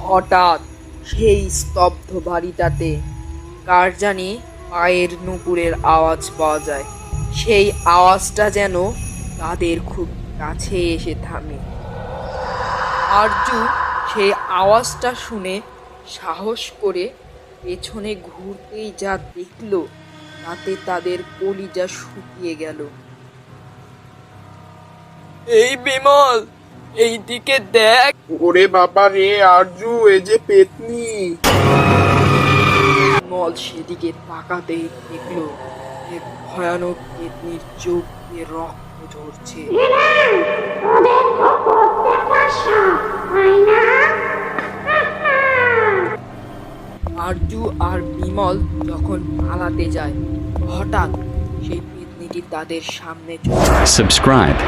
হঠাৎ সেই স্তব্ধ বাড়িটাতে কার জানি পায়ের নুপুরের আওয়াজ পাওয়া যায়। সেই আওয়াজটা যেন তাদের খুব কাছে এসে থামে। আরজু সেই আওয়াজটা শুনে সাহস করে পেছনে ঘুরতেই যা দেখল তাতে তাদের কলিজা শুকিয়ে গেল। এই বিমল, এই দিকে দেখ। ওরে বাবা রে আরজু, এ যে পেতনি। বিমল সেদিকে তাকাতেই দেখল এক ভয়ানক পেতনির চোখ দিয়ে রক্ত ঝরছে। আরজু আর বিমল যখন পালাতে যায় হঠাৎ সেই পেতনিটি তাদের সামনে চলে আসে। Subscribe.